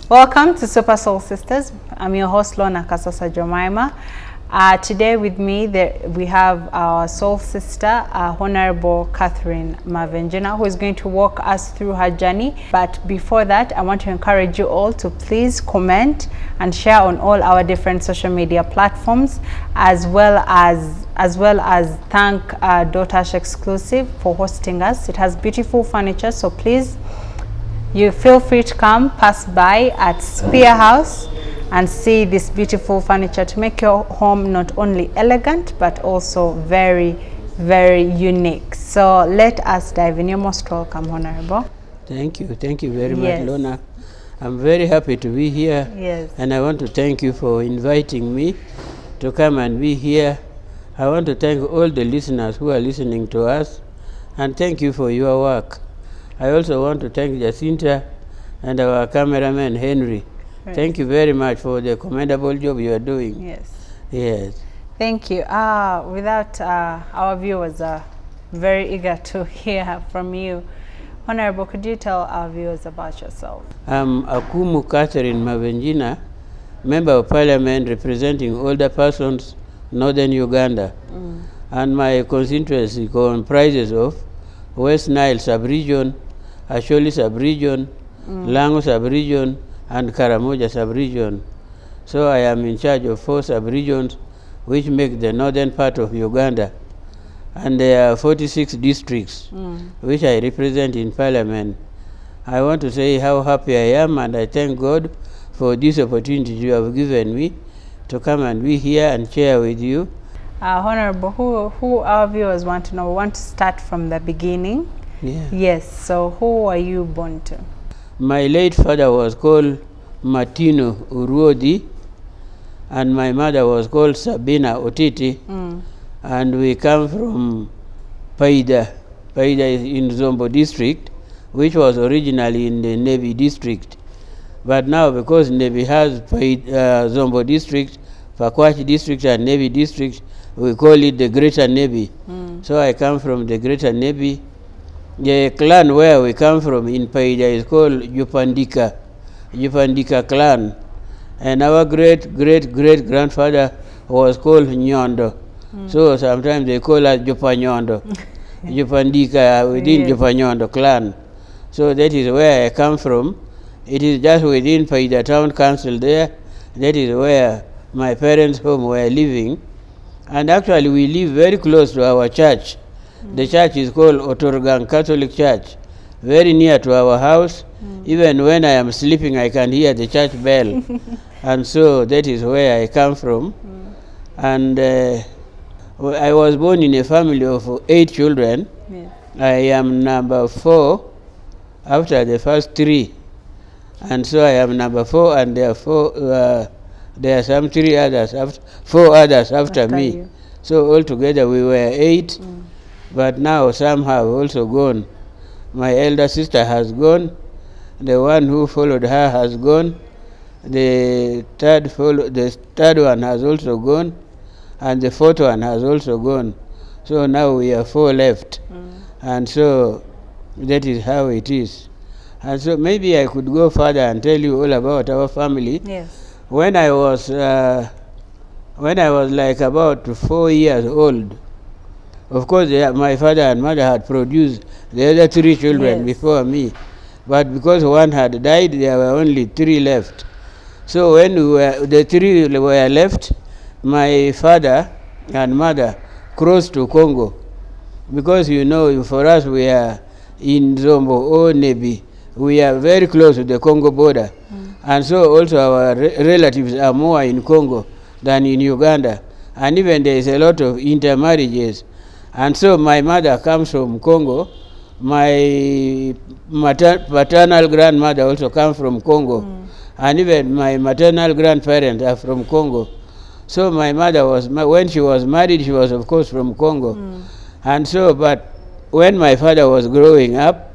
Welcome to 3Oul 3Isters. I'm your host, Lona Kasasa Jomaima. Today with me, we have our soul sister, Honorable Catherine Mavenjina, who is going to walk us through her journey. But before that, I want to encourage you all to please comment and share on all our different social media platforms, as well as thank Dotash Exclusive for hosting us. It has beautiful furniture, so please, you feel free to come pass by at Spear House and see this beautiful furniture to make your home not only elegant but also very, very unique. So let us dive in. You're most welcome, Honorable. Thank you very much, Lona. I'm very happy to be here. Yes. And I want to thank you for inviting me to come and be here. I want to thank all the listeners who are listening to us, and thank you for your work. I also want to thank Jacinta and our cameraman, Henry. Right. Thank you very much for the commendable job you are doing. Yes. Yes. Thank you. Our viewers are very eager to hear from you. Honorable, could you tell our viewers about yourself? I'm Akumu Catherine Mavenjina, Member of Parliament representing older persons, Northern Uganda. And my constituency comprises of West Nile Sub-Region, Asholi Sub-Region, Lango Sub-Region, and Karamoja Sub-Region. So I am in charge of 4 sub-regions which make the northern part of Uganda. And there are 46 districts which I represent in Parliament. I want to say how happy I am, and I thank God for this opportunity you have given me to come and be here and share with you. Honorable, who our viewers want to know? We want to start from the beginning. Yeah. Yes, so who were you born to? My late father was called Martino Uruodi, and my mother was called Sabina Otiti, and we come from Paida. Paida is in Zombo district, which was originally in the Nebi district. But now, because Nebi has Zombo district, Pakwachi district, and Nebi district, we call it the Greater Nebi. So I come from the Greater Nebi. The clan where we come from in Paida is called Jupandika clan. And our great-great-great-grandfather was called Nyondo. So sometimes they call us Jupanyondo. Jupandika within Jupanyondo clan. So that is where I come from. It is just within Paida town council there. That is where my parents' home were living. And actually we live very close to our church. The church is called Otorgang Catholic Church, very near to our house. Even when I am sleeping, I can hear the church bell. And so that is where I come from. And I was born in a family of 8 children. Yes. I am number 4 after the first 3. And so I am number 4, and there are some 4 others after me. You. So altogether we were 8. But now some have also gone. My elder sister has gone. The one who followed her has gone. The third one has also gone. And the 4th one has also gone. So now we are 4 left. And so that is how it is. And so maybe I could go further and tell you all about our family. Yes. When I was like about 4 years old, of course, my father and mother had produced the other 3 children before me. But because one had died, there were only 3 left. So when the 3 were left, my father and mother crossed to Congo. Because, you know, for us, we are in Zombo or Nebi. We are very close to the Congo border. And so also our relatives are more in Congo than in Uganda. And even there is a lot of intermarriages. And so my mother comes from Congo. My paternal grandmother also comes from Congo. And even my maternal grandparents are from Congo. So my mother when she was married, she was of course from Congo. And so, but when my father was growing up,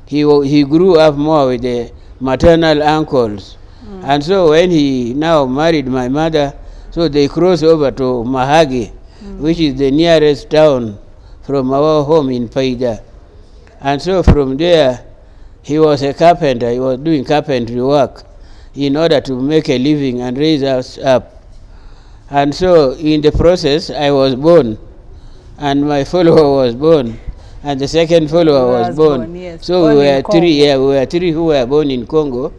he grew up more with the maternal uncles. And so when he now married my mother, so they crossed over to Mahagi, which is the nearest town from our home in Paida. And so from there, he was a carpenter. He was doing carpentry work. in order to make a living and raise us up. And so in the process, I was born, and my follower was born, and the second follower was born. Yes. So Born we were in Congo. three. Yeah, we were three who were born in Congo.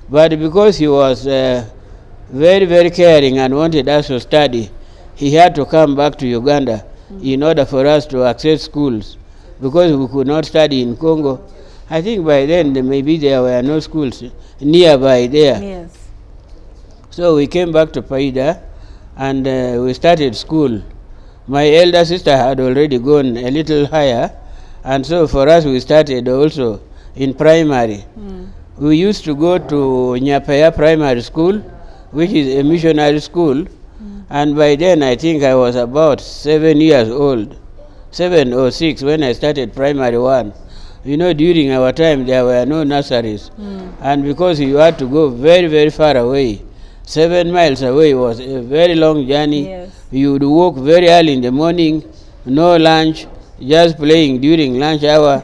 But because he was very, very caring and wanted us to study, he had to come back to Uganda in order for us to access schools, because we could not study in Congo. I think by then maybe there were no schools nearby there. Yes. So we came back to Paida, and we started school. My elder sister had already gone a little higher, and so for us we started also in primary. We used to go to Nyapaya Primary School, which is a missionary school, and by then I think I was about 7 years old, 7 or 6 when I started primary 1. You know, during our time there were no nurseries, and because you had to go very, very far away, 7 miles away was a very long journey. Yes. You would walk very early in the morning, no lunch, just playing during lunch hour,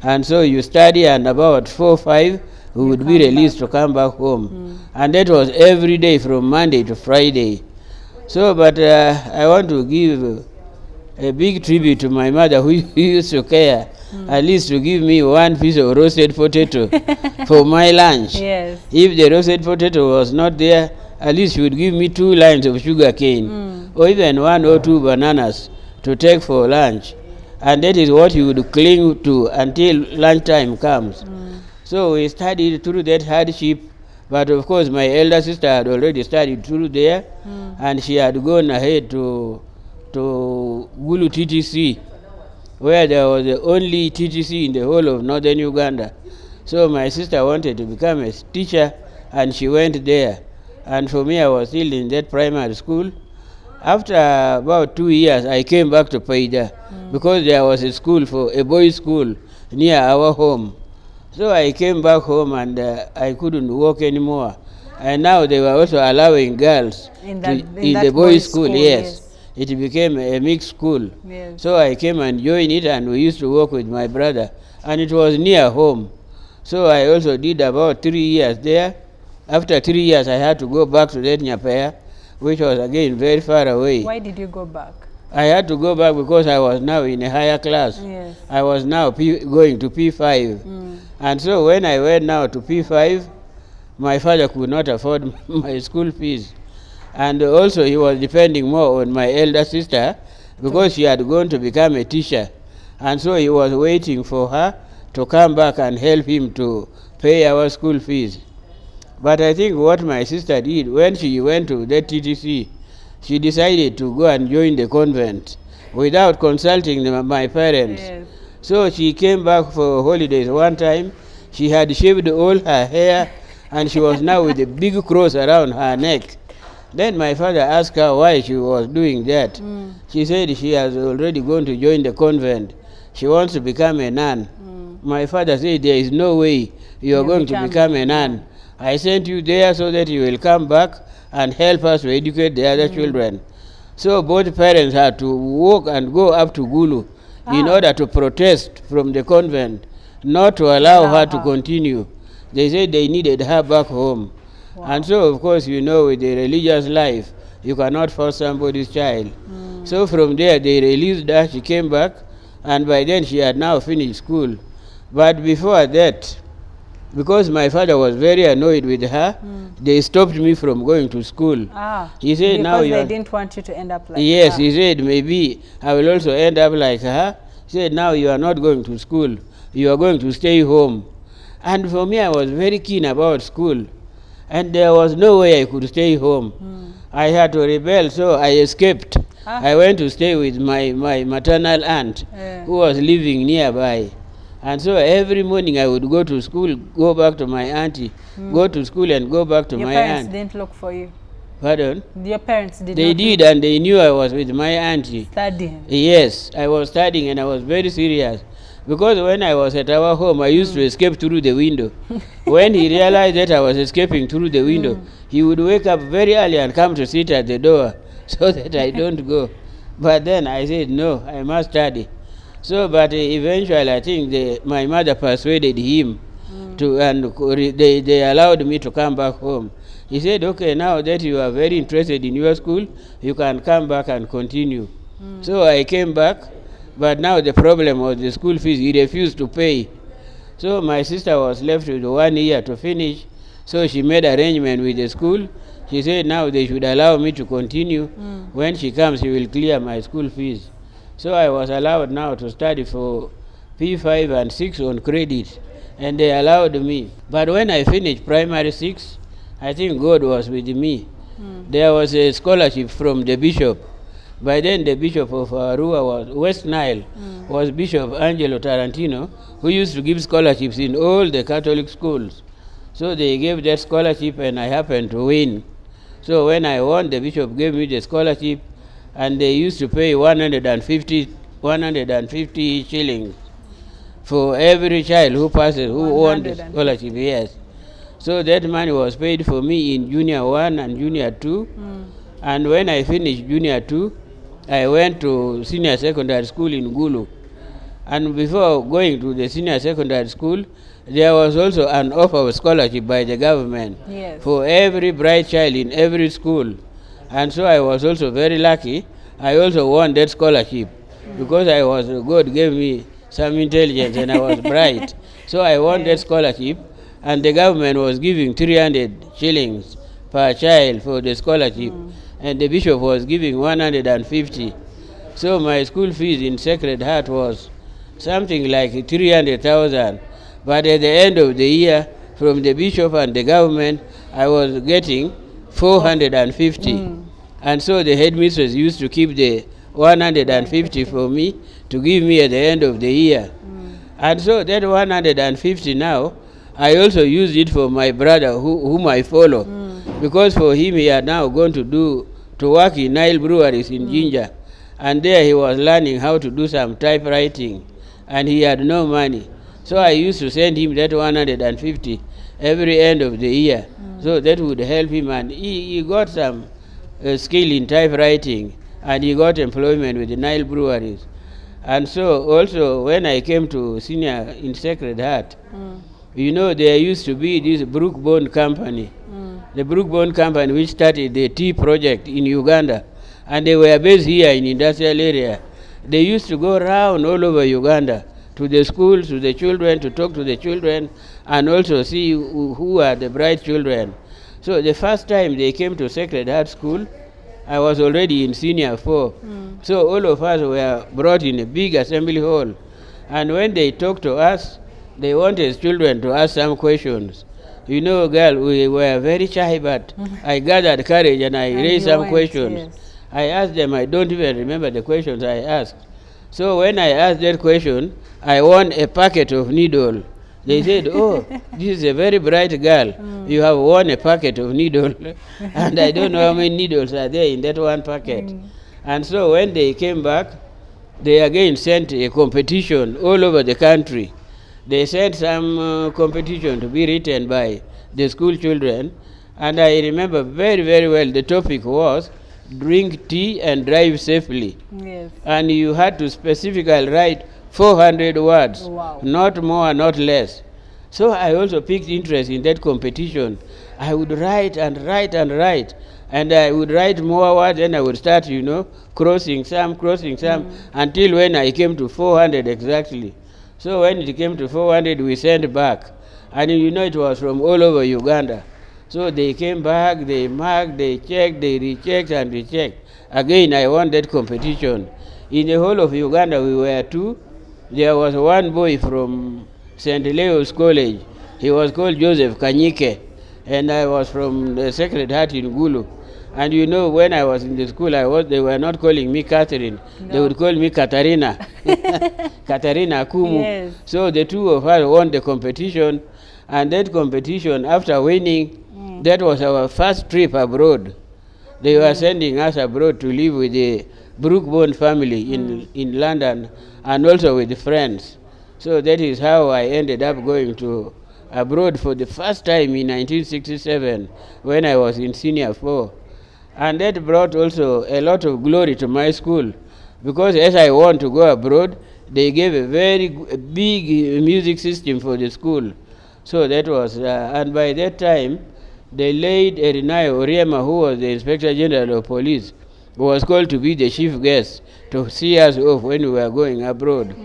and so you study, and about 4 or 5 we would be released to come back home. And that was every day from Monday to Friday. So, but I want to give a big tribute to my mother, who used to care at least to give me 1 piece of roasted potato for my lunch. Yes. If the roasted potato was not there, at least she would give me 2 lines of sugar cane, or even 1 or 2 bananas to take for lunch. And that is what you would cling to until lunchtime comes. So we studied through that hardship, but of course my elder sister had already studied through there, and she had gone ahead to Gulu TTC, where there was the only TTC in the whole of northern Uganda. So my sister wanted to become a teacher, and she went there. And for me, I was still in that primary school. After about 2 years, I came back to Paida, because there was a school, for a boys' school near our home. So I came back home, and I couldn't walk anymore. And now they were also allowing girls in the boys' school. Yes. It became a mixed school. Yes. So I came and joined it, and we used to work with my brother, and it was near home. So I also did about 3 years there. After 3 years, I had to go back to that Nyapaya, which was again very far away. Why did you go back? I had to go back because I was now in a higher class. Yes. I was now going to P5. And so when I went now to P5, my father could not afford my school fees. And also he was depending more on my elder sister, because she had gone to become a teacher. And so he was waiting for her to come back and help him to pay our school fees. But I think what my sister did, when she went to the TTC, she decided to go and join the convent without consulting my parents. Yes. So she came back for holidays one time. She had shaved all her hair, and she was now with a big cross around her neck. Then my father asked her why she was doing that. She said she has already gone to join the convent. She wants to become a nun. My father said, there is no way you are going to become a nun. I sent you there so that you will come back and help us to educate the other children. So both parents had to walk and go up to Gulu in order to protest from the convent, not to allow her to continue. They said they needed her back home. Wow. And so, of course, you know, with the religious life, you cannot force somebody's child. So from there, they released her. She came back, and by then she had now finished school. But before that, because my father was very annoyed with her, they stopped me from going to school. He said, because now they didn't want you to end up like her. Yes, he said, maybe I will also end up like her. He said, now you are not going to school. You are going to stay home. And for me, I was very keen about school. And there was no way I could stay home. I had to rebel, so I escaped. I went to stay with my maternal aunt, who was living nearby. And so every morning I would go to school, go back to my auntie, go to school and go back to my aunt. Your parents didn't look for you? Pardon? Your parents did They not did, look. and they knew I was with my auntie. Studying? Yes, I was studying, and I was very serious. Because when I was at our home, I used to escape through the window. When he realized that I was escaping through the window, he would wake up very early and come to sit at the door so that I don't go. But then I said, no, I must study. So, but eventually I think my mother persuaded him They allowed me to come back home. He said, okay, now that you are very interested in your school, you can come back and continue. So I came back, but now the problem was the school fees. He refused to pay. So my sister was left with 1 year to finish. So she made arrangement with the school. She said now they should allow me to continue. When she comes, she will clear my school fees. So I was allowed now to study for P5 and 6 on credit, and they allowed me. But when I finished primary 6, I think God was with me. There was a scholarship from the bishop. By then the bishop of Arua was West Nile, was Bishop Angelo Tarantino, who used to give scholarships in all the Catholic schools. So they gave that scholarship and I happened to win. So when I won, the bishop gave me the scholarship, and they used to pay 150 shillings for every child who passes, who won the scholarship, yes. So that money was paid for me in Junior 1 and Junior 2. And when I finished Junior 2, I went to senior secondary school in Gulu. And before going to the senior secondary school, there was also an offer of scholarship by the government for every bright child in every school. And so I was also very lucky. I also won that scholarship because God gave me some intelligence and I was bright. So I won that scholarship, and the government was giving 300 shillings per child for the scholarship, and the bishop was giving 150. So my school fees in Sacred Heart was something like 300,000. But at the end of the year, from the bishop and the government, I was getting 450. And so the headmistress used to keep the 150 for me to give me at the end of the year. And so that 150 now, I also used it for my brother whom I follow. Because for him, he had now gone to work in Nile breweries in Jinja. And there he was learning how to do some typewriting. And he had no money. So I used to send him that 150 every end of the year. So that would help him, and he got some skill in typewriting, and he got employment with the Nile breweries. And so also when I came to senior in Sacred Heart, you know, there used to be this Brookbone Company. The Brookbone Company, which started the tea project in Uganda, and they were based here in industrial area. They used to go around all over Uganda to the schools, to the children, to talk to the children, and also see who are the bright children. So the first time they came to Sacred Heart School, I was already in senior 4. So all of us were brought in a big assembly hall. And when they talked to us, they wanted children to ask some questions. You know, girl, we were very shy, but I gathered courage and I raised some questions. Yes. I asked them, I don't even remember the questions I asked. So when I asked that question, I won a packet of needle. They said, oh, this is a very bright girl. You have won a packet of needle. And I don't know how many needles are there in that one packet. And so when they came back, they again sent a competition all over the country. They sent some competition to be written by the school children. And I remember very, very well the topic was drink tea and drive safely. Yes. And you had to specifically write 400 words, Wow. not more, not less. So I also picked interest in that competition. I would write and write and write, and I would write more words, and I would start, you know, crossing some, until when I came to 400 exactly. So when it came to 400, we sent back. And you know, it was from all over Uganda. So they came back, they marked, they checked, they rechecked and rechecked. Again, I won that competition. In the whole of Uganda, we were 2. There was one boy from St. Leo's College. He was called Joseph Kanyike, and I was from the Sacred Heart in Gulu. And you know, when I was in the school, they were not calling me Catherine. No. They would call me Katarina. Katarina Akumu. Yes. So the 2 of us won the competition. And that competition, after winning, that was our first trip abroad. They were sending us abroad to live with the Brookbone family in London, and also with friends. So that is how I ended up going to abroad for the first time in 1967 when I was in senior 4. And that brought also a lot of glory to my school, because as I want to go abroad, they gave a very big music system for the school. So that was, and by that time, the late Erinai Oriema, who was the Inspector General of Police, was called to be the chief guest to see us off when we were going abroad.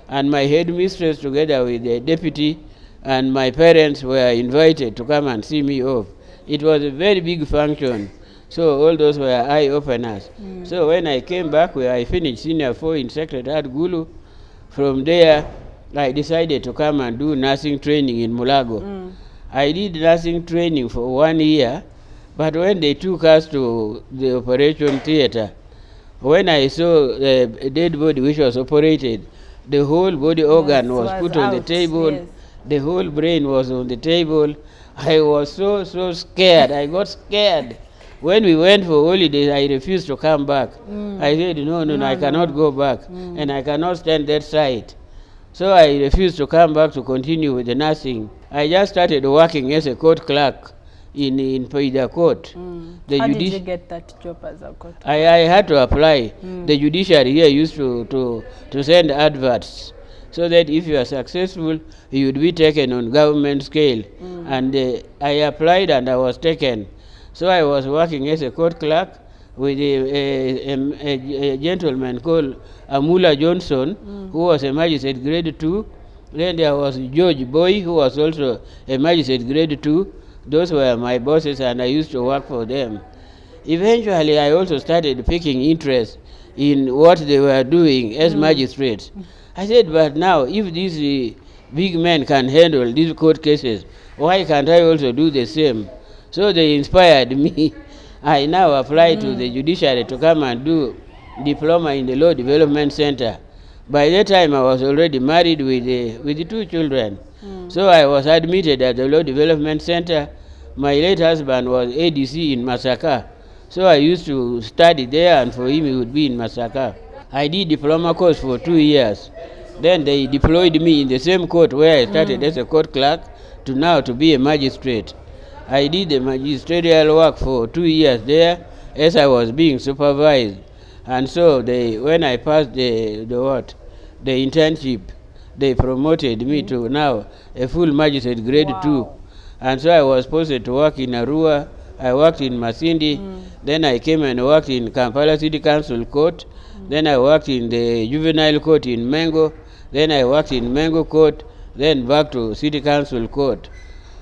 And my headmistress, together with the deputy and my parents, were invited to come and see me off. It was a very big function. So all those were eye-openers. So when I came back, where I finished Senior 4 in Secretariat Gulu, from there, I decided to come and do nursing training in Mulago. I did nursing training for 1 year, but when they took us to the operation theater, when I saw a dead body which was operated, the whole body organ was put on the table, the whole brain was on the table. I was so scared. I got scared. When we went for holidays, I refused to come back. I said, no, I cannot go back, and I cannot stand that sight. So I refused to come back to continue with the nursing. I just started working as a court clerk in Paida Court. How did you get that job as a court? I had to apply. The judiciary here used to send adverts so that if you are successful, you would be taken on government scale. And I applied and I was taken. So I was working as a court clerk with a gentleman called Amula Johnson, who was a magistrate grade 2. Then there was George Boy, who was also a magistrate grade 2. Those were my bosses, and I used to work for them. Eventually, I also started taking interest in what they were doing as magistrates. I said, but now, if these big men can handle these court cases, why can't I also do the same? So they inspired me. I now apply to the judiciary to come and do diploma in the Law Development Center. By that time, I was already married with 2 children. So I was admitted at the Law Development Center. My late husband was ADC in Masaka. So I used to study there, and for him, he would be in Masaka. I did diploma course for 2 years. Then they deployed me in the same court where I started as a court clerk to be a magistrate. I did the magisterial work for 2 years there as I was being supervised. And so when I passed the internship, they promoted me to now a full magistrate grade 2. And so I was posted to work in Arua. I worked in Masindi. Then I came and worked in Kampala City Council Court. Then I worked in the Juvenile Court in Mengo. Then I worked in Mengo Court. Then back to City Council Court.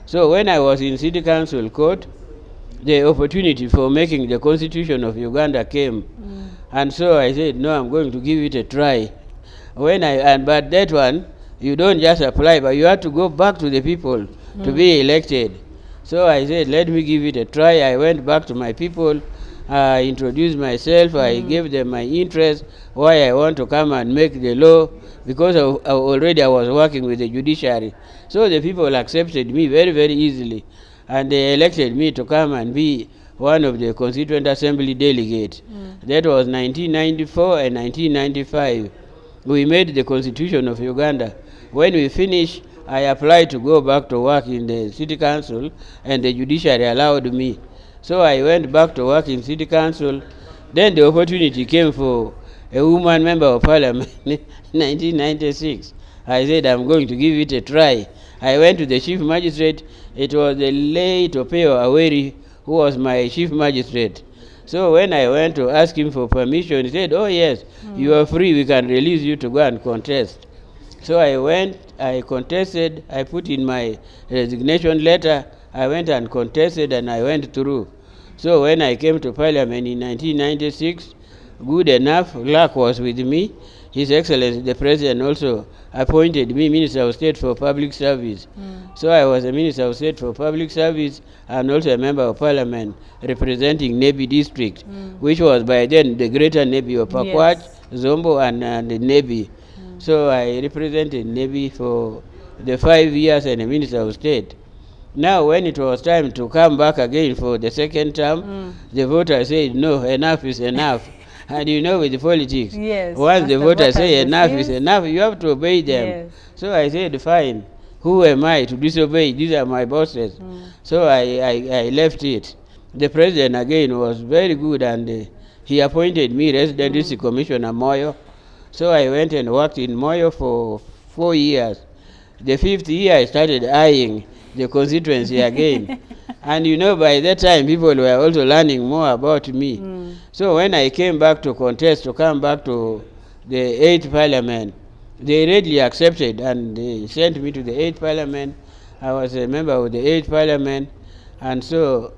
So when I was in City Council Court, the opportunity for making the Constitution of Uganda came. And so I said, no, I'm going to give it a try. But that one, you don't just apply, but you have to go back to the people to be elected. So I said, let me give it a try. I went back to my people, I introduced myself, I gave them my interest, why I want to come and make the law, because already I was working with the judiciary. So the people accepted me very, very easily, and they elected me to come and be one of the Constituent Assembly delegates. That was 1994 and 1995. We made the Constitution of Uganda. When we finished, I applied to go back to work in the City Council, and the judiciary allowed me. So I went back to work in City Council. Then the opportunity came for a woman member of parliament in 1996. I said, I'm going to give it a try. I went to the chief magistrate. It was the late Opeo Aweri who was my chief magistrate. So when I went to ask him for permission, he said, oh yes, you are free, we can release you to go and contest. So I went, I contested, I put in my resignation letter, I went and contested, and I went through. So when I came to Parliament in 1996, good enough, luck was with me. His Excellency the President also appointed me Minister of State for Public Service. So I was a Minister of State for Public Service and also a Member of Parliament representing Nebi District, which was by then the Greater Nebi of Pakwach, Zombo, and the Nebi. So I represented Nebi for the 5 years and a Minister of State. Now when it was time to come back again for the second term, the voters said, no, enough is enough. And you know with the politics, once the voters say enough is enough, you have to obey them. So I said, fine, who am I to disobey? These are my bosses. So I left it. The president again was very good, and he appointed me resident district commissioner Moyo. So I went and worked in Moyo for 4 years. The 5th year I started eyeing the constituency again. And you know, by that time, people were also learning more about me. So when I came back to contest, to come back to the 8th Parliament, they readily accepted and they sent me to the 8th Parliament. I was a member of the 8th Parliament. And so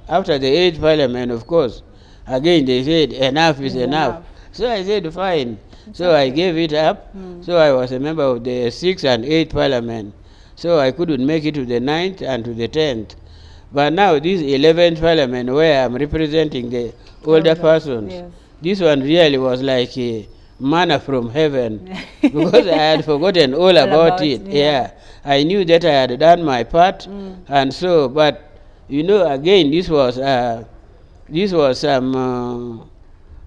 after the 8th Parliament, of course, again they said enough is enough. So I said fine. So I gave it up. So I was a member of the 6th and 8th Parliament. So I couldn't make it to the 9th and to the 10th. But now this 11th Parliament, where I'm representing the older persons, this one really was like a manna from heaven because I had forgotten all about it. Yeah. I knew that I had done my part, and so, but you know, again, this was some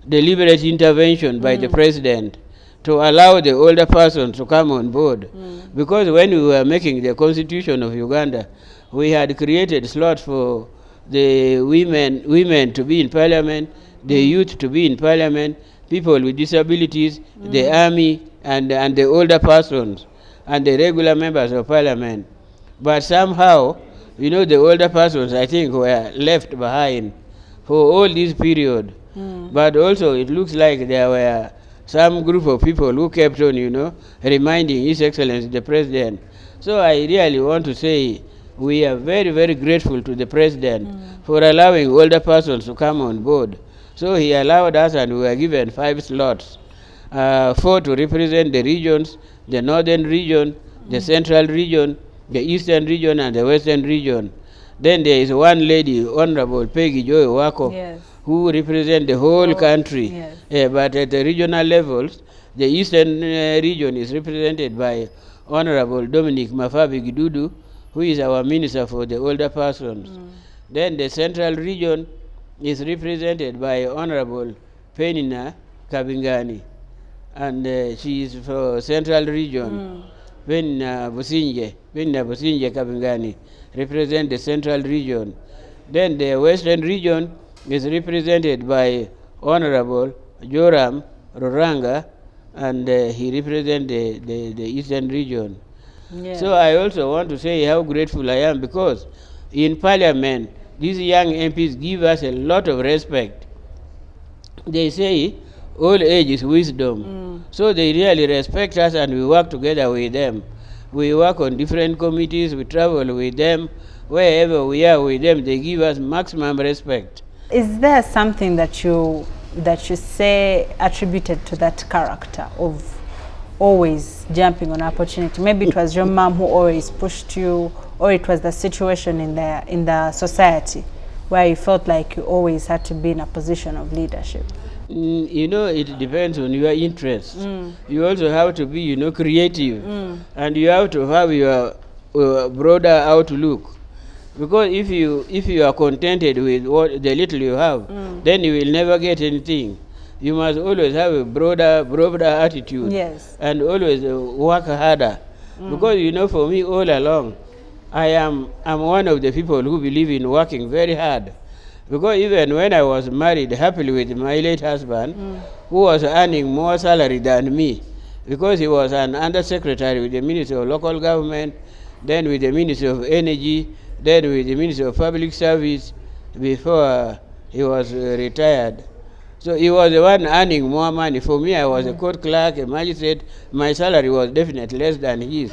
deliberate intervention by the president to allow the older persons to come on board, because when we were making the constitution of Uganda, we had created slots for the women to be in parliament, the youth to be in parliament, people with disabilities, the army, and the older persons, and the regular members of parliament. But somehow, you know, the older persons, I think, were left behind for all this period. But also, it looks like there were some group of people who kept on, you know, reminding His Excellency the President. So I really want to say we are very, very grateful to the President for allowing older persons to come on board. So he allowed us, and we were given 5 slots, 4 to represent the regions, the northern region, the central region, the eastern region, and the western region. Then there is one lady, Honorable Peggy Joy Wako, who represents the whole country. But at the regional levels, the eastern region is represented by Honorable Dominic Mafabi Gidudu, who is our minister for the older persons. Then the central region is represented by Honorable Penina Kabingani, and she is for central region. Penina Businje Kabingani represent the central region. Then the western region is represented by Honorable Joram Roranga, and he represents the eastern region. So I also want to say how grateful I am, because in Parliament, these young MPs give us a lot of respect. They say old age is wisdom. So they really respect us, and we work together with them. We work on different committees, we travel with them. Wherever we are with them, they give us maximum respect. Is there something that you say attributed to that character of always jumping on opportunity? Maybe it was your mom who always pushed you, or it was the situation in the society where you felt like you always had to be in a position of leadership? You know, it depends on your interests. You also have to be, you know, creative, and you have to have your broader outlook. Because if you are contented with the little you have, then you will never get anything. You must always have a broader attitude, and always work harder. Because, you know, for me all along, I'm one of the people who believe in working very hard. Because even when I was married happily with my late husband, who was earning more salary than me, because he was an undersecretary with the Ministry of Local Government, then with the Ministry of Energy, then with the Ministry of Public Service, before he was retired. So he was the one earning more money. For me, I was a court clerk, a magistrate. My salary was definitely less than his.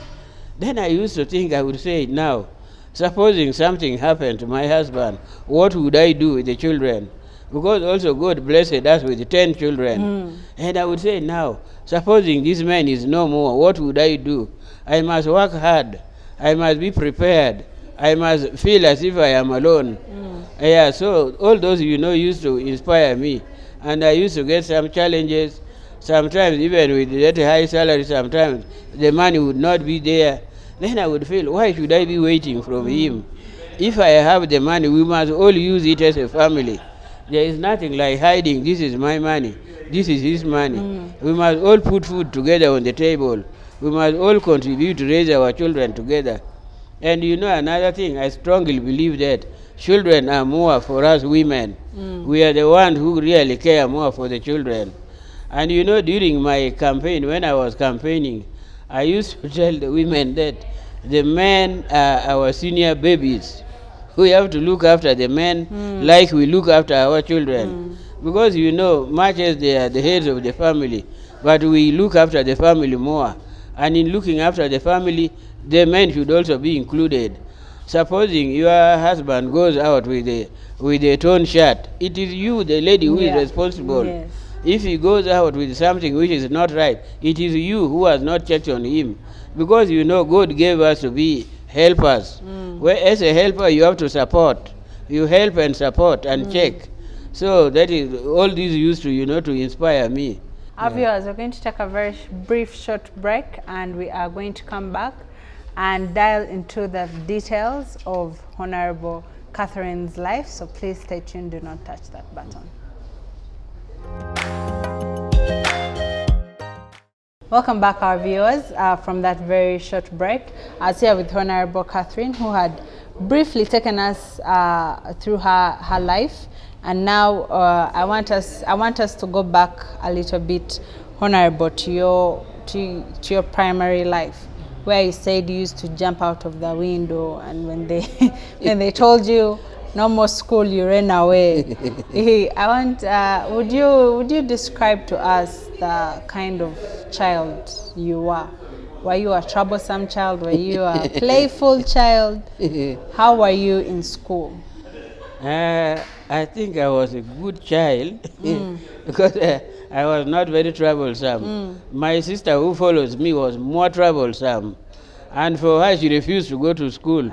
Then I used to think, I would say, now, supposing something happened to my husband, what would I do with the children? Because also God blessed us with 10 children. And I would say, now, supposing this man is no more, what would I do? I must work hard. I must be prepared. I must feel as if I am alone. So all those, you know, used to inspire me. And I used to get some challenges. Sometimes even with that high salary, sometimes the money would not be there. Then I would feel, why should I be waiting from him? If I have the money, we must all use it as a family. There is nothing like hiding, this is my money, this is his money. We must all put food together on the table. We must all contribute to raise our children together. And you know, another thing, I strongly believe that children are more for us women. We are the ones who really care more for the children. And you know, during my campaign, when I was campaigning, I used to tell the women that the men are our senior babies. We have to look after the men like we look after our children. Because you know, much as they are the heads of the family, but we look after the family more. And in looking after the family, the men should also be included. Supposing your husband goes out with a torn shirt, it is you, the lady, who is responsible. Yes. If he goes out with something which is not right, it is you who has not checked on him. Because you know, God gave us to be helpers. Where as a helper, you have to support. You help and support and check. So that is all these used to, to inspire me. Our viewers, we're going to take a very brief short break, and we are going to come back and dive into the details of Honorable Catherine's life. So please stay tuned, do not touch that button. Welcome back, our viewers, from that very short break. I was here with Honorable Catherine, who had briefly taken us through her life, and now I want us to go back a little bit, Honorable, to your primary life, where you said you used to jump out of the window, and when they told you no more school, you ran away. Would you describe to us the kind of child you were? Were you a troublesome child? Were you a playful child? How were you in school? I think I was a good child because I was not very troublesome. My sister, who follows me, was more troublesome, and for her, she refused to go to school.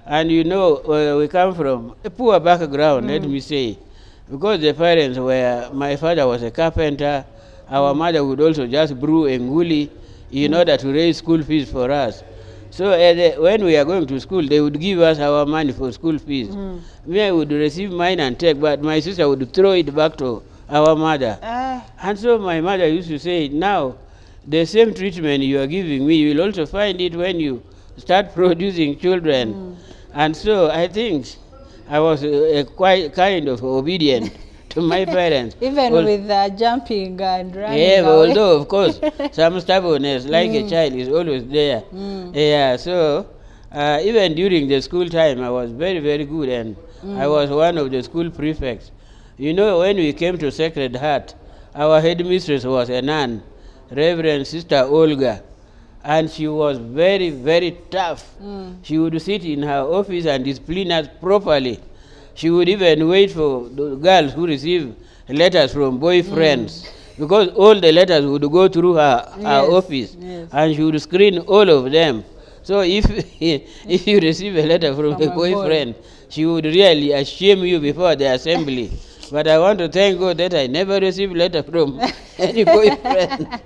And you know, we come from a poor background, let me say, because the parents were, my father was a carpenter, our mother would also just brew a nguli in order to raise school fees for us. So when we are going to school, they would give us our money for school fees. Me, I would receive mine and take, but my sister would throw it back to our mother. And so my mother used to say, now, the same treatment you are giving me, you will also find it when you start producing children. And so I think I was quite kind of obedient to my parents. Even with jumping and running Yeah, away. although of course some stubbornness like a child is always there. Yeah, so even during the school time I was very, very good, and I was one of the school prefects. You know, when we came to Sacred Heart, our headmistress was a nun, Reverend Sister Olga. And she was very, very tough. She would sit in her office and discipline us properly. She would even wait for the girls who receive letters from boyfriends, because all the letters would go through her office, and she would screen all of them. So if you receive a letter from a boyfriend, she would really shame you before the assembly. But I want to thank God that I never received letter from any boyfriend.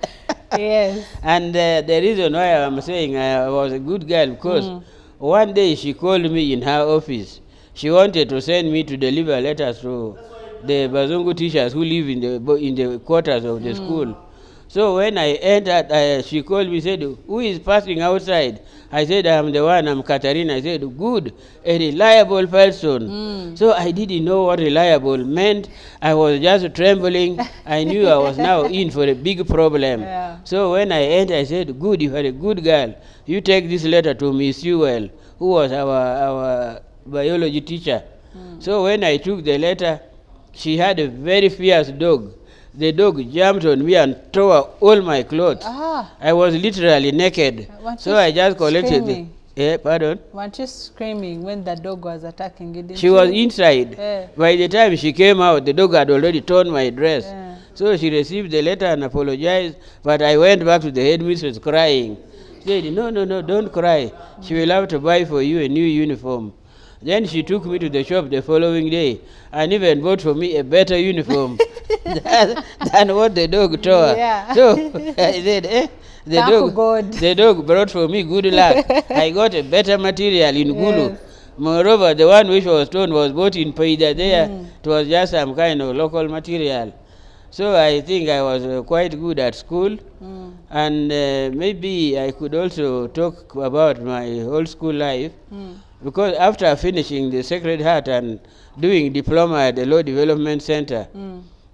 Yes. And the reason why I'm saying I was a good girl, because one day she called me in her office. She wanted to send me to deliver letters to the Bazungu teachers who live in the quarters of the school. So when I entered, she called me, said, who is passing outside? I said, I'm the one, I'm Catherine. I said, good, a reliable person. So I didn't know what reliable meant. I was just trembling. I knew I was now in for a big problem. So when I entered, I said, good, you are a good girl. You take this letter to Miss Sewell, who was our biology teacher. So when I took the letter, she had a very fierce dog. The dog jumped on me and tore all my clothes. I was literally naked. So I just collected pardon? Weren't you screaming when the dog was attacking you? She was inside. By the time she came out, the dog had already torn my dress. So she received the letter and apologized, but I went back to the headmistress crying. She said, no, don't cry. She will have to buy for you a new uniform. Then she took me to the shop the following day and even bought for me a better uniform than what the dog tore. So I said, the dog brought for me good luck. I got a better material in Gulu. Moreover, the one which was torn was bought in Paida there. It was just some kind of local material. So I think I was quite good at school. And maybe I could also talk about my whole school life. Because after finishing the Sacred Heart and doing diploma at the Law Development Center,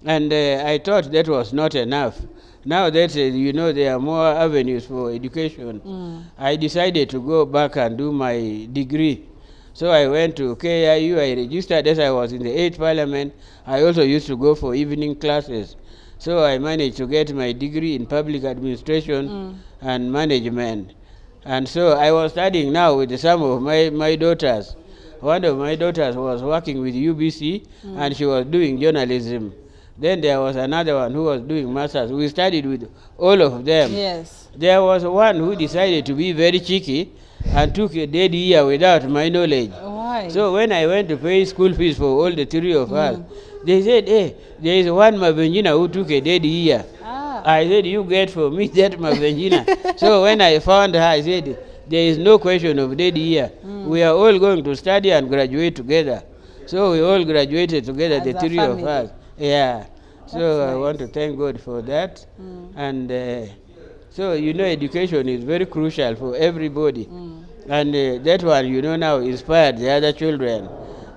And I thought that was not enough. Now that, there are more avenues for education, I decided to go back and do my degree. So I went to KIU, I registered as I was in the 8th Parliament. I also used to go for evening classes. So I managed to get my degree in public administration and management. And so I was studying now with some of my daughters. One of my daughters was working with UBC and she was doing journalism. Then there was another one who was doing masters. We studied with all of them. Yes. There was one who decided to be very cheeky and took a dead year without my knowledge. Why? So when I went to pay school fees for all the three of us, they said, hey, there is one Mavenjina who took a dead year. I said, you get for me that Mavenjina. So when I found her, I said, there is no question of dead year. We are all going to study and graduate together. So we all graduated together, As the a three family. of us. Yeah. So That's I want nice. to thank God for that. And so, education is very crucial for everybody. And that one, now inspired the other children.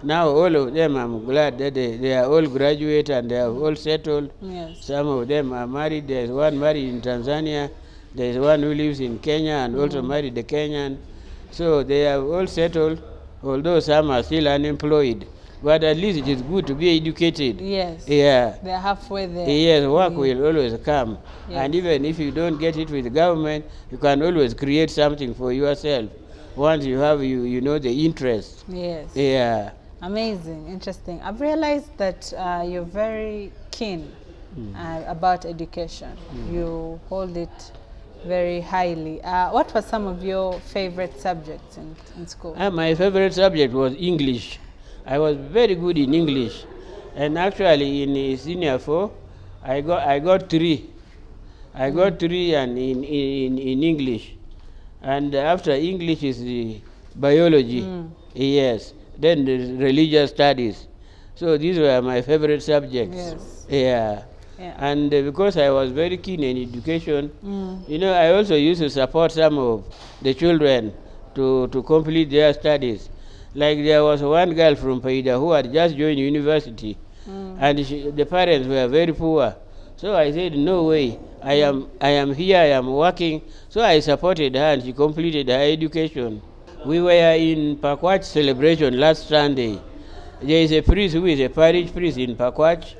Now all of them, I'm glad that they are all graduate and they are all settled. Yes. Some of them are married. There's one married in Tanzania. There's one who lives in Kenya and also married a Kenyan. So they are all settled, although some are still unemployed. But at least it is good to be educated. Yes. Yeah. They're halfway there. Yes, work will always come. Yes. And even if you don't get it with the government, you can always create something for yourself. Once you have, the interest. Yes. Yeah. Amazing, interesting. I've realized that you're very keen about education. You hold it very highly. What were some of your favorite subjects in school? My favorite subject was English. I was very good in English. And actually in senior 4, I got 3. I got 3 and in English. And after English is the biology. Yes. Then the religious studies. So these were my favorite subjects. Yes. Yeah. And because I was very keen in education, I also used to support some of the children to complete their studies. Like there was one girl from Paida who had just joined university, and the parents were very poor. So I said, no way, I am here, I am working. So I supported her and she completed her education. We were in Pakwach celebration last Sunday. There is a priest who is a parish priest in Pakwach,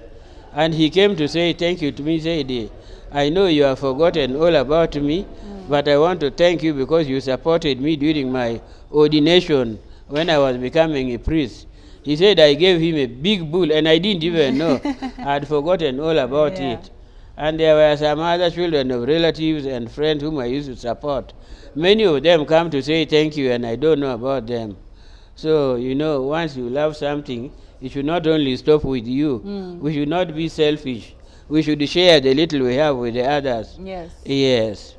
and he came to say thank you to me, said, I know you have forgotten all about me, but I want to thank you because you supported me during my ordination when I was becoming a priest. He said I gave him a big bull, and I didn't even know. I had forgotten all about it. And there were some other children of relatives and friends whom I used to support. Many of them come to say thank you, and I don't know about them. So, once you love something, it should not only stop with you. We should not be selfish. We should share the little we have with the others. Yes. Yes.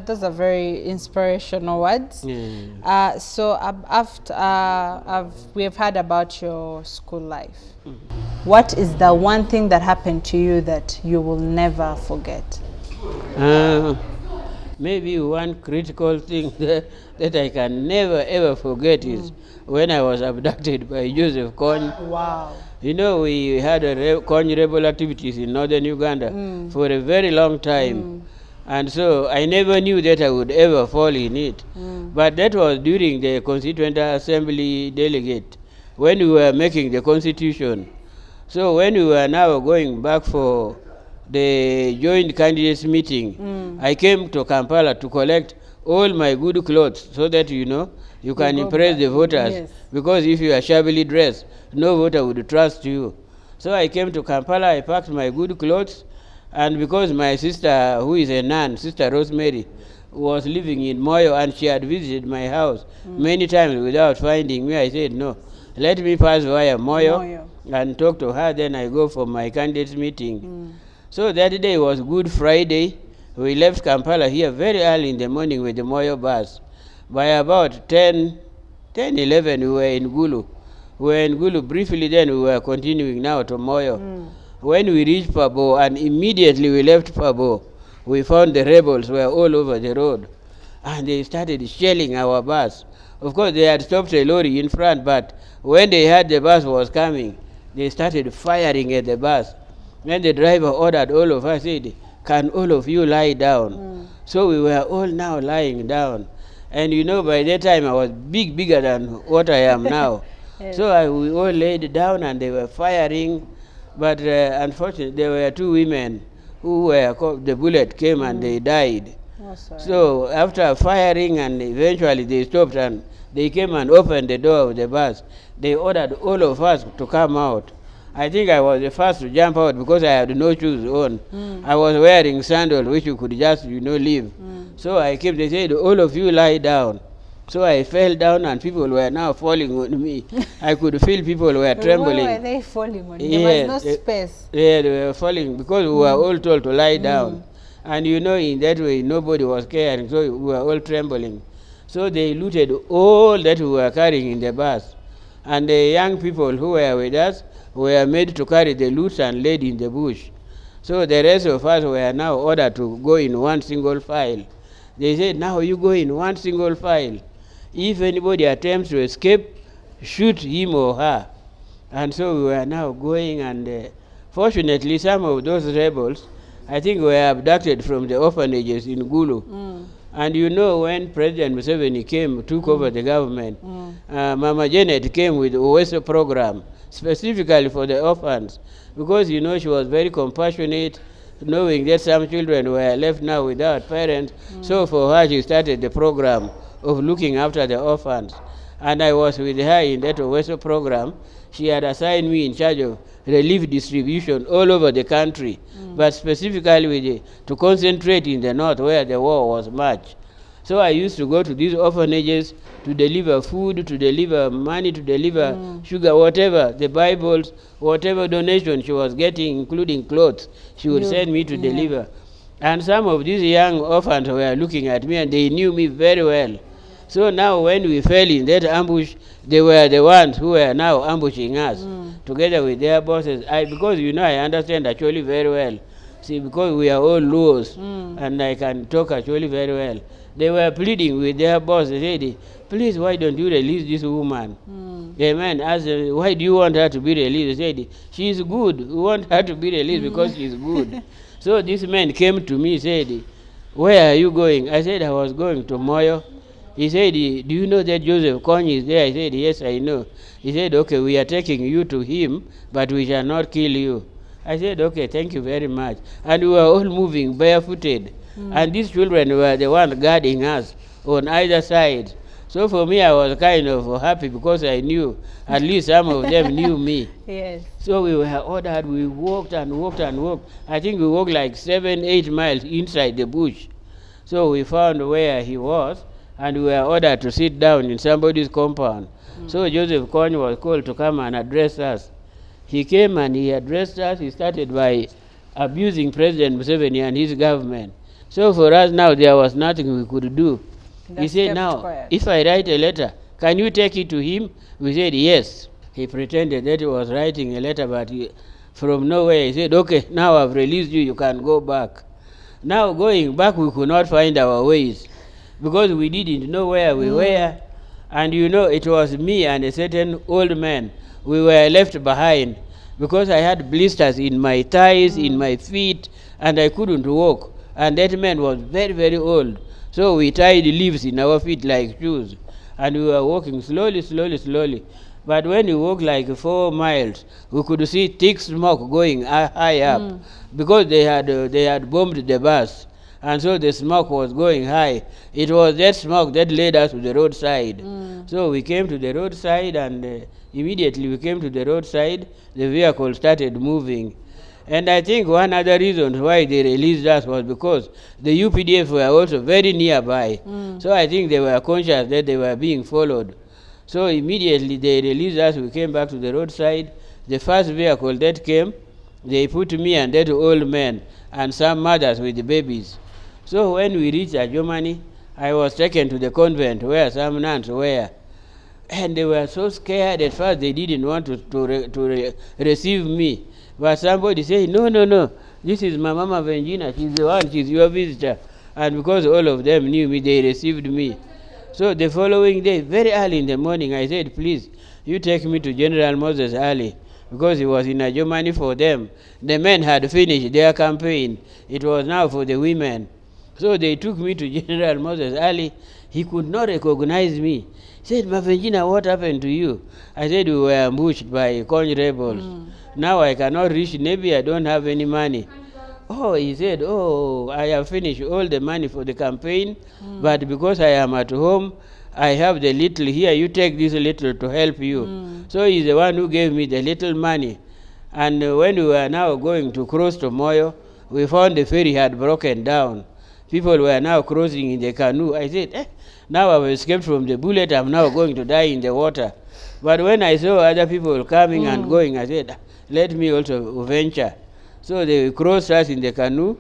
Those are very inspirational words. So after we have heard about your school life. What is the one thing that happened to you that you will never forget? Maybe one critical thing that I can never ever forget is when I was abducted by Joseph Kony. Wow. We had Kony rebel activities in northern Uganda for a very long time. And so I never knew that I would ever fall in it. But that was during the Constituent Assembly delegate, when we were making the Constitution. So when we were now going back for the joint candidates meeting, I came to Kampala to collect all my good clothes so that, you can impress the voters. Yes. Because if you are shabbily dressed, no voter would trust you. So I came to Kampala, I packed my good clothes, and because my sister, who is a nun, Sister Rosemary, was living in Moyo and she had visited my house many times without finding me, I said, no, let me pass via Moyo and talk to her, then I go for my candidates meeting. So that day was Good Friday. We left Kampala here very early in the morning with the Moyo bus. By about 10, 11, we were in Gulu. We were in Gulu briefly, then we were continuing now to Moyo. When we reached Pabo and immediately we left Pabo, we found the rebels were all over the road. And they started shelling our bus. Of course, they had stopped a lorry in front, but when they heard the bus was coming, they started firing at the bus. Then the driver ordered all of us, said, can all of you lie down? So we were all now lying down. And you know, by that time I was bigger than what I am now. Yes. So we all laid down and they were firing. But unfortunately, there were two women who were the bullet came and they died. Oh, sorry. So after firing and eventually they stopped and they came and opened the door of the bus. They ordered all of us to come out. I think I was the first to jump out because I had no shoes on. I was wearing sandals which you could just, leave. So I came, they said, all of you lie down. So I fell down and people were now falling on me. I could feel people were trembling. Why were they falling on you? There was no space. Yeah, they were falling because we were all told to lie down. And in that way, nobody was caring, so we were all trembling. So they looted all that we were carrying in the bus. And the young people who were with us were made to carry the loot and laid in the bush. So the rest of us were now ordered to go in one single file. They said, now you go in one single file. If anybody attempts to escape, shoot him or her. And so we were now going, and fortunately some of those rebels, I think, were abducted from the orphanages in Gulu. And when President Museveni took over the government, Mama Janet came with a OESO program specifically for the orphans, because she was very compassionate, knowing that some children were left now without parents. So for her, she started the program of looking after the orphans. And I was with her in that OESO program. She had assigned me in charge of relief distribution all over the country, but specifically to concentrate in the north where the war was much. So I used to go to these orphanages to deliver food, to deliver money, to deliver sugar, whatever, the Bibles, whatever donation she was getting, including clothes, she would send me to deliver. And some of these young orphans were looking at me and they knew me very well. So now when we fell in that ambush, they were the ones who were now ambushing us together with their bosses. Because I understand Acholi very well. See, because we are all Luos, and I can talk Acholi very well. They were pleading with their boss. They said, please, why don't you release this woman? The man asked them, why do you want her to be released? They said, she is good. We want her to be released because she is good. So this man came to me, said, where are you going? I said, I was going to Moyo. He said, do you know that Joseph Kony is there? I said, yes, I know. He said, okay, we are taking you to him, but we shall not kill you. I said, okay, thank you very much. And we were all moving barefooted. And these children were the ones guarding us on either side. So for me, I was kind of happy because I knew at least some of them knew me. Yes. So we were ordered, we walked and walked and walked. I think we walked like 7-8 miles inside the bush. So we found where he was, and we were ordered to sit down in somebody's compound. So Joseph Kony was called to come and address us. He came and he addressed us. He started by abusing President Museveni and his government. So for us now, there was nothing we could do. He said, now, quiet. If I write a letter, can you take it to him? We said, yes. He pretended that he was writing a letter, but from nowhere he said, okay, now I've released you, you can go back. Now going back, we could not find our ways, because we didn't know where we were. And it was me and a certain old man. We were left behind because I had blisters in my thighs, in my feet, and I couldn't walk. And that man was very, very old. So we tied leaves in our feet like shoes. And we were walking slowly, slowly, slowly. But when we walked like 4 miles, we could see thick smoke going high up, because they had bombed the bus. And so the smoke was going high. It was that smoke that led us to the roadside. So we came to the roadside, and immediately we came to the roadside, the vehicle started moving. And I think one other reason why they released us was because the UPDF were also very nearby. So I think they were conscious that they were being followed. So immediately they released us. We came back to the roadside. The first vehicle that came, they put me and that old man and some mothers with the babies. So when we reached Germany, I was taken to the convent where some nuns were. And they were so scared. At first they didn't want to receive me. But somebody said, no, this is my Mama Mavenjina. She's the one, she's your visitor. And because all of them knew me, they received me. So the following day, very early in the morning, I said, please, you take me to General Moses Ali. because he was in a Germany for them. The men had finished their campaign. It was now for the women. So they took me to General Moses Ali. He could not recognize me. He said, Mavenjina, what happened to you? I said, we were ambushed by Kony rebels. Now I cannot reach Navy, I don't have any money. Oh, he said, oh, I have finished all the money for the campaign, but because I am at home, I have the little here, you take this little to help you. So he's the one who gave me the little money. And when we were now going to cross to Moyo, we found the ferry had broken down. People were now crossing in the canoe. I said, now I've escaped from the bullet, I'm now going to die in the water. But when I saw other people coming and going, I said, let me also venture. So they crossed us in the canoe.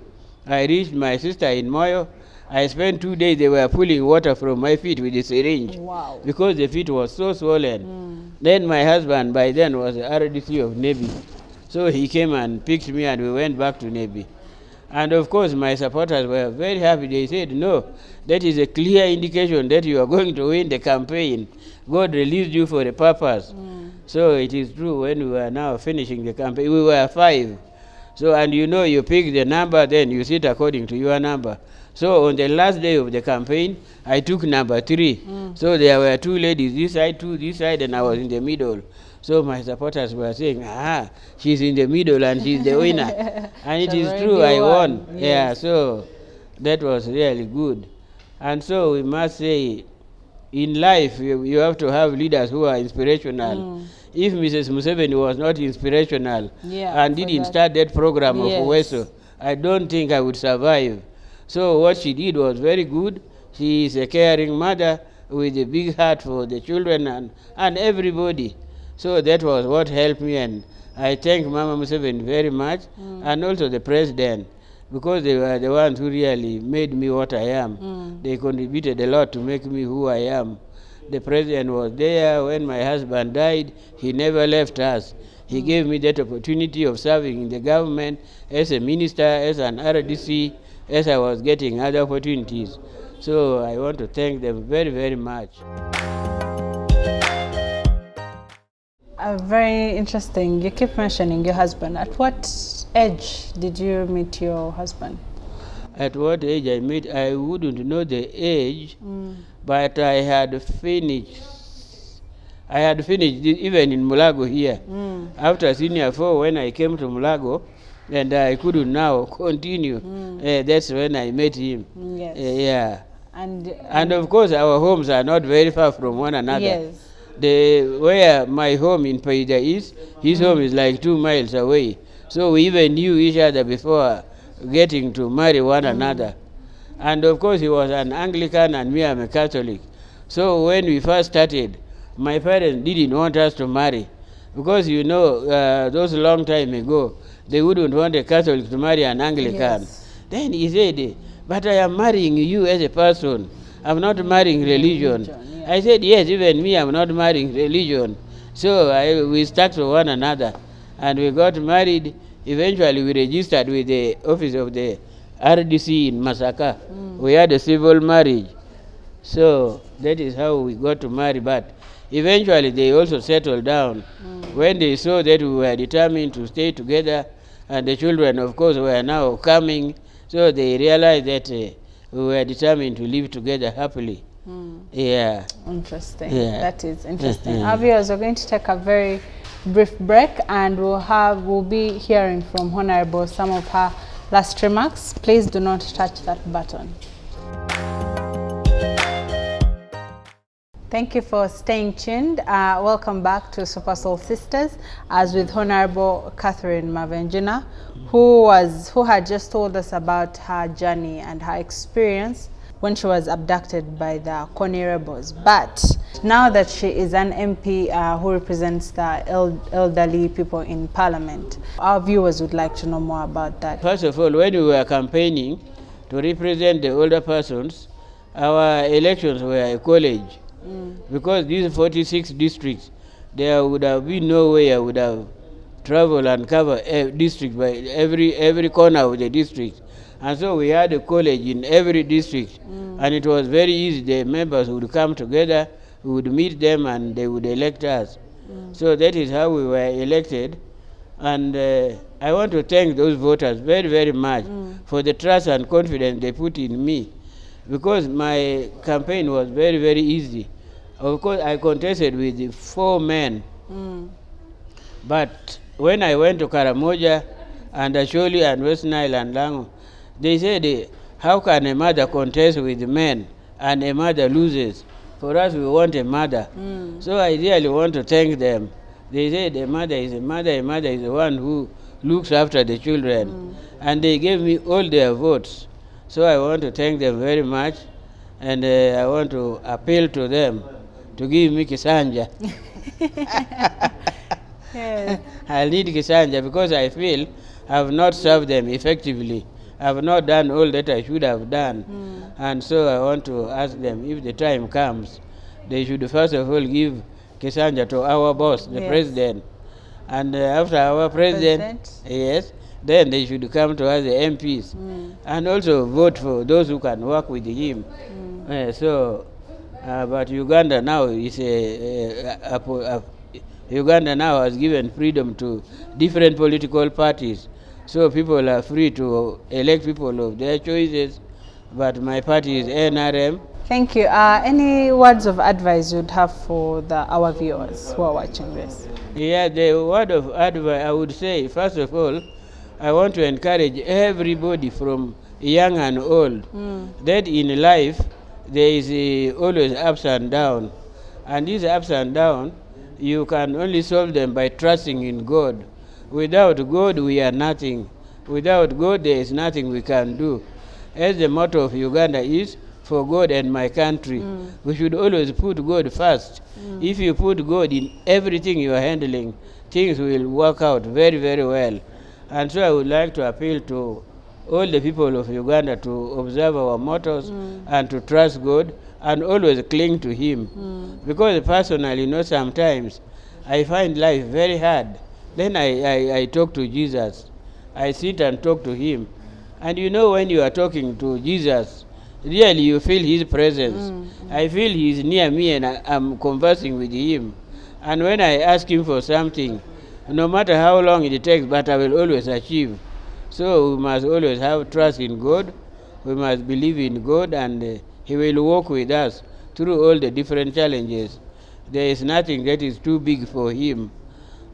I reached my sister in Moyo. I spent 2 days, they were pulling water from my feet with a syringe. Wow. Because the feet was so swollen. Then my husband, by then, was the RDC of Navy. So he came and picked me and we went back to Navy. And of course, my supporters were very happy. They said, no, that is a clear indication that you are going to win the campaign. God released you for a purpose. So it is true, when we were now finishing the campaign, we were 5. So, and you know, you pick the number, then you sit according to your number. So on the last day of the campaign, I took number 3. So there were 2 ladies, this side, 2 this side, and I was in the middle. So my supporters were saying, she's in the middle and she's the winner. And it is true, I won. Yes. Yeah, so that was really good. And so we must say, in life, you have to have leaders who are inspirational. If Mrs. Museveni was not inspirational and didn't start that program of Weso, I don't think I would survive. So what she did was very good. She is a caring mother with a big heart for the children and everybody. So that was what helped me, and I thank Mama Museveni very much, and also the president, because they were the ones who really made me what I am. They contributed a lot to make me who I am. The president was there when my husband died. He never left us. He gave me that opportunity of serving in the government as a minister, as an RDC, as I was getting other opportunities. So I want to thank them very, very much. Very interesting. You keep mentioning your husband. At what age did you meet your husband? At what age I met, I wouldn't know the age, but I had finished even in Mulago here. After senior 4, when I came to Mulago, and I couldn't now continue, that's when I met him. Yes. Yeah. And of course, our homes are not very far from one another. Yes. Where my home in Paida is, his home is like 2 miles away. So we even knew each other before getting to marry one another. And of course, he was an Anglican and me, I'm a Catholic. So when we first started, my parents didn't want us to marry. Because, you know, those long time ago, they wouldn't want a Catholic to marry an Anglican. Yes. Then he said, but I am marrying you as a person. I'm not marrying religion. I said, yes, even me, I'm not marrying religion. So we stuck to one another, and we got married. Eventually, we registered with the office of the RDC in Masaka. We had a civil marriage. So that is how we got to marry. But eventually, they also settled down. When they saw that we were determined to stay together, and the children, of course, were now coming, so they realized that we were determined to live together happily. Yeah. Interesting. Yeah. That is interesting. Our viewers are going to take a very brief break, and we'll be hearing from Honorable some of her last remarks. Please do not touch that button. Thank you for staying tuned. Welcome back to Super Soul Sisters, as with Honorable Catherine Mavenjina, who had just told us about her journey and her experience when she was abducted by the Kony rebels. But now that she is an MP who represents the elderly people in Parliament, our viewers would like to know more about that. First of all, when we were campaigning to represent the older persons, our elections were a college. Because these 46 districts, there would have been no way I would have traveled and covered a district by every corner of the district. And so we had a college in every district, and it was very easy. The members would come together, we would meet them, and they would elect us. So that is how we were elected. And I want to thank those voters very, very much for the trust and confidence they put in me, because my campaign was very, very easy. Of course, I contested with 4 men. But when I went to Karamoja and Asholi and West Nile and Lango, they said, how can a mother contest with men and a mother loses? For us, we want a mother. So I really want to thank them. They said a mother is a mother is the one who looks after the children. And they gave me all their votes. So I want to thank them very much. And I want to appeal to them to give me Kisanja. Yes. I need Kisanja because I feel I have not served them effectively. I have not done all that I should have done. And so I want to ask them, if the time comes, they should first of all give Kisanja to our boss, the president. And after our president, yes, then they should come to us, the MPs, and also vote for those who can work with him. But Uganda now is Uganda now has given freedom to different political parties. So people are free to elect people of their choices. But my party is NRM. Thank you. Any words of advice you'd have for our viewers who are watching this? Yeah, the word of advice I would say, first of all, I want to encourage everybody from young and old that in life there is always ups and downs. And these ups and downs, you can only solve them by trusting in God. Without God, we are nothing. Without God, there is nothing we can do. As the motto of Uganda is, for God and my country. We should always put God first. If you put God in everything you are handling, things will work out very, very well. And so I would like to appeal to all the people of Uganda to observe our mottos and to trust God and always cling to Him. Because personally, sometimes I find life very hard. Then I talk to Jesus. I sit and talk to Him. And when you are talking to Jesus, really you feel His presence. I feel He is near me and I'm conversing with Him. And when I ask Him for something, no matter how long it takes, but I will always achieve. So we must always have trust in God. We must believe in God, and He will walk with us through all the different challenges. There is nothing that is too big for Him.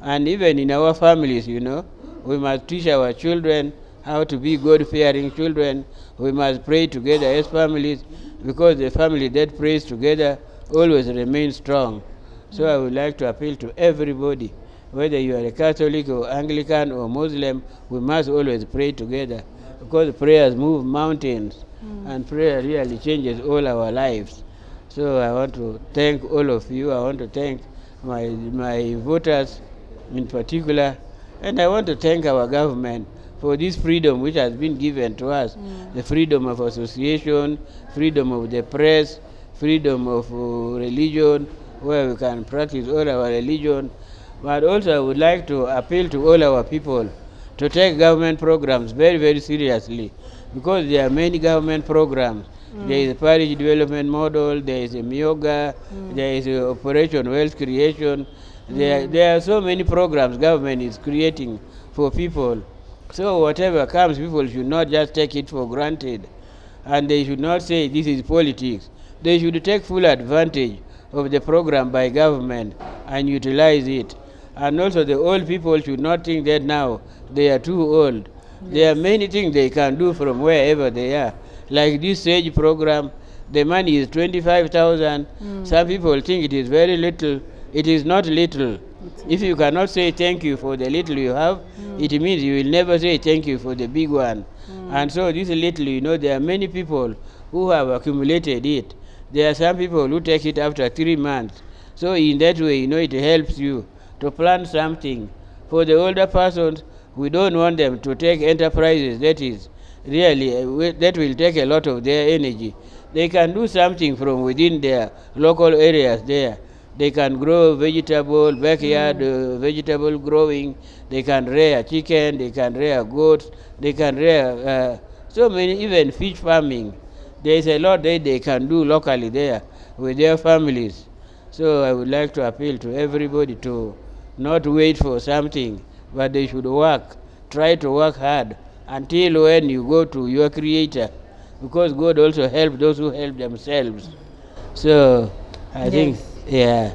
And even in our families, we must teach our children how to be God-fearing children. We must pray together as families, because the family that prays together always remains strong. So I would like to appeal to everybody, whether you are a Catholic or Anglican or Muslim, we must always pray together, because prayers move mountains, and prayer really changes all our lives. So I want to thank all of you. I want to thank my voters in particular, and I want to thank our government for this freedom which has been given to us, the freedom of association, freedom of the press, freedom of religion, where we can practice all our religion. But also I would like to appeal to all our people to take government programs very, very seriously, because there are many government programs. There is a parish development model, there is a Myoga, there is a Operation Wealth Creation. There are so many programs government is creating for people. So whatever comes, people should not just take it for granted. And they should not say this is politics. They should take full advantage of the program by government and utilize it. And also the old people should not think that now they are too old. There are many things they can do from wherever they are. Like this SAGE program, the money is 25,000. Some people think it is very little. It is not little. If you cannot say thank you for the little you have, it means you will never say thank you for the big one. And so this little, there are many people who have accumulated it. There are some people who take it after 3 months. So in that way, it helps you to plan something. For the older persons, we don't want them to take enterprises that will take a lot of their energy. They can do something from within their local areas there. They can grow vegetable, backyard vegetable growing. They can rear chicken, they can rear goats, they can rear so many, even fish farming. There is a lot that they can do locally there with their families. So I would like to appeal to everybody to not wait for something, but they should work. Try to work hard until when you go to your Creator, because God also helps those who help themselves. So I think, yeah.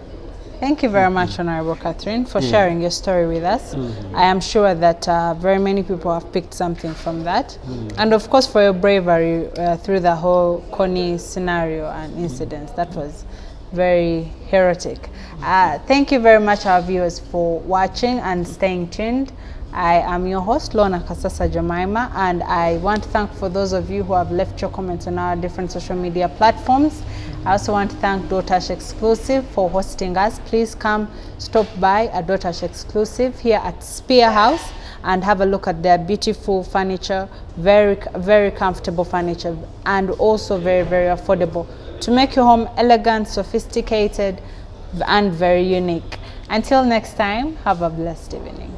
Thank you very much, Honorable Catherine, for sharing your story with us. I am sure that very many people have picked something from that. And of course, for your bravery through the whole Connie scenario and incidents. That was very heroic. Thank you very much, our viewers, for watching and staying tuned. I am your host, Lorna Kasasa Jemima, and I want to thank for those of you who have left your comments on our different social media platforms. I also want to thank Dotash Exclusive for hosting us. Please come stop by at Dotash Exclusive here at Spear House and have a look at their beautiful furniture, very comfortable furniture, and also very affordable to make your home elegant, sophisticated, and very unique. Until next time, have a blessed evening.